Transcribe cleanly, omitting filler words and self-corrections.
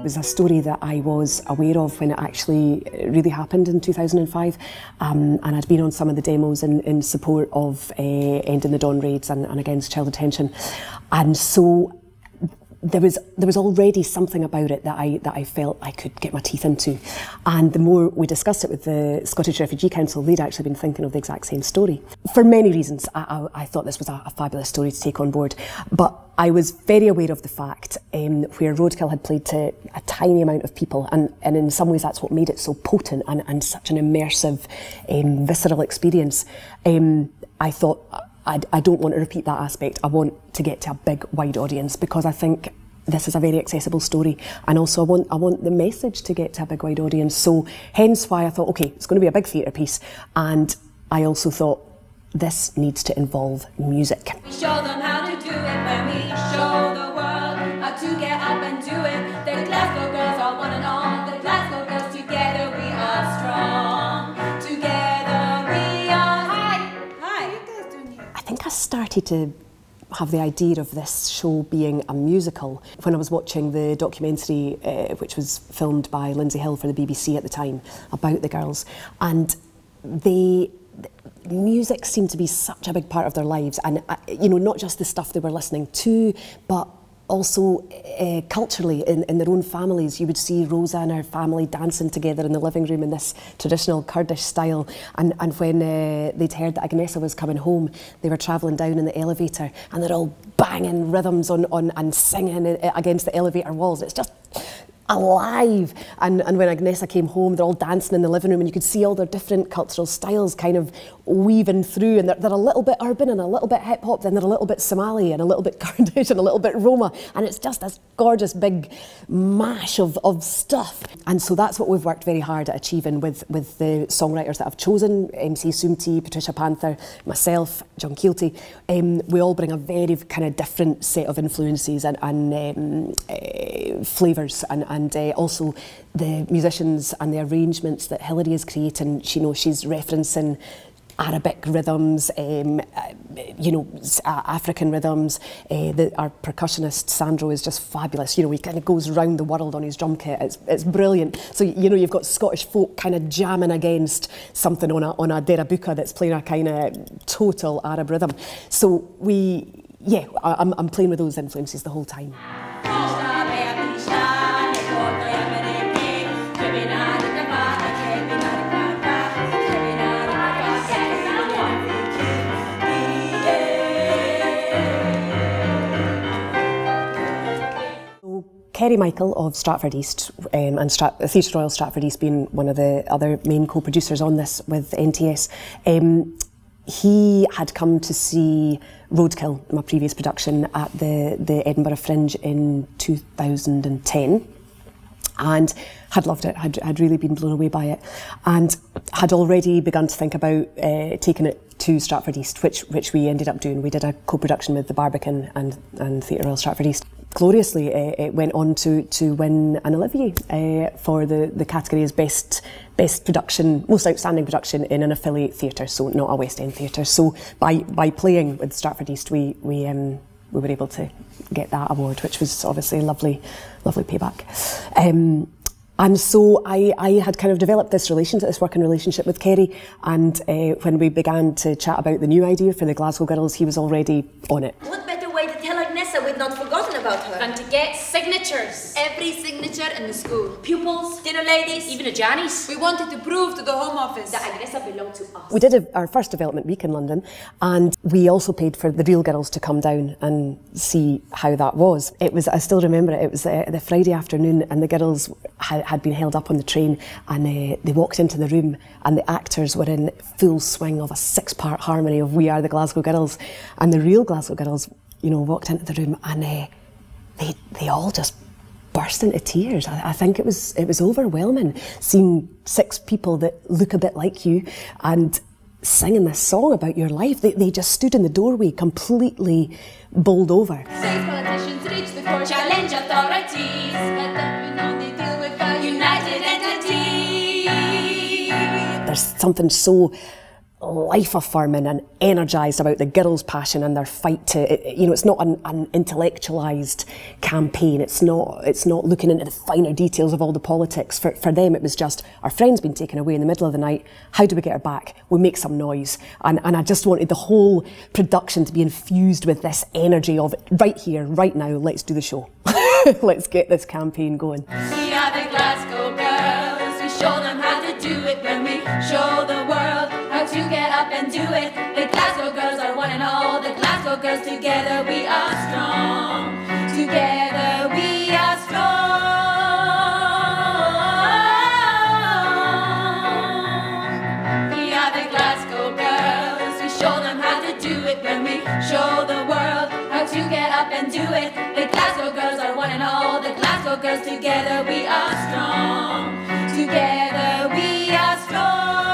was a story that I was aware of when it actually really happened in 2005, and I'd been on some of the demos in support of ending the Dawn raids and against child detention, and so there was already something about it that I felt I could get my teeth into. And the more we discussed it with the Scottish Refugee Council, they'd actually been thinking of the exact same story. For many reasons, I thought this was a fabulous story to take on board. But I was very aware of the fact where roadkill had played to a tiny amount of people, and in some ways that's what made it so potent and such an immersive, visceral experience. I thought, I don't want to repeat that aspect. I want to get to a big, wide audience, because I think this is a very accessible story, and also I want the message to get to a big, wide audience. So hence why I thought, okay, it's going to be a big theatre piece, and I also thought this needs to involve music. We show them how to do it when we show the world how to get up and do it. The Glasgow Girls are one and all. The Glasgow Girls, together we are strong. Together we are. Hi, what are you guys doing here? I think I started to have the idea of this show being a musical when I was watching the documentary which was filmed by Lindsay Hill for the BBC at the time about the girls, and the music seemed to be such a big part of their lives, and you know, not just the stuff they were listening to, but also culturally in their own families. You would see Rosa and her family dancing together in the living room in this traditional Kurdish style, and when they'd heard that Agnesa was coming home, they were travelling down in the elevator and they're all banging rhythms on and singing against the elevator walls. It's just alive. And when Agnesa came home, they're all dancing in the living room, and you could see all their different cultural styles kind of weaving through, and they're a little bit urban and a little bit hip hop, then they're a little bit Somali and a little bit Kurdish and a little bit Roma, and it's just this gorgeous big mash of stuff. And so that's what we've worked very hard at achieving with the songwriters that I've chosen: MC Sumti, Patricia Panther, myself, John Keelty. We all bring a very kind of different set of influences and flavours, and also the musicians and the arrangements that Hilary is creating. You know, she's referencing Arabic rhythms, you know, African rhythms. Our percussionist Sandro is just fabulous. You know, he kind of goes round the world on his drum kit. It's brilliant. So you know, you've got Scottish folk kind of jamming against something on a derabuka that's playing a kind of total Arab rhythm. So I'm playing with those influences the whole time. Kerry Michael of Stratford East and Theatre Royal Stratford East being one of the other main co-producers on this with NTS, he had come to see Roadkill, my previous production, at the Edinburgh Fringe in 2010. And had loved it, had really been blown away by it, and had already begun to think about taking it to Stratford East, which we ended up doing. We did a co-production with the Barbican and Theatre Royal Stratford East. Gloriously, it went on to win an Olivier for the category as best production, most outstanding production in an affiliate theatre, so not a West End theatre. So by playing with Stratford East, we were able to get that award, which was obviously a lovely payback. And so I had kind of developed this working relationship with Kerry, and when we began to chat about the new idea for the Glasgow Girls, he was already on it. What better way to tell Agnesa we've not forgotten about her than to get signatures? Every signature in the school. Pupils, dinner ladies, even a Jannies. We wanted to prove to the Home Office that Agnesa belonged to us. We did our first development week in London, and we also paid for the real girls to come down and see how that was. I still remember it was the Friday afternoon, and the girls had been held up on the train, and they walked into the room, and the actors were in full swing of a 6-part harmony of We Are the Glasgow Girls, and the real Glasgow Girls, you know, walked into the room, and they all just burst into tears. I think it was overwhelming seeing 6 people that look a bit like you and singing this song about your life. They just stood in the doorway completely bowled over. Safe politicians reach the court, challenge authorities, let them know they deal with a united entity. There's something so life-affirming and energised about the girls' passion and their fight to, you know, it's not an intellectualised campaign. It's not looking into the finer details of all the politics. For them, it was just, our friend's been taken away in the middle of the night. How do we get her back? We make some noise. And I just wanted the whole production to be infused with this energy of right here, right now, let's do the show. Let's get this campaign going. We are the Glasgow Girls. We show them how to do it when we show the world how to get up and do it. The Glasgow Girls are one and all. The Glasgow Girls, together we are strong. Together we are strong. We are the Glasgow Girls. We show them how to do it when we show the world how to get up and do it. The Glasgow Girls are one and all. The Glasgow Girls, together we are strong. Together we are strong.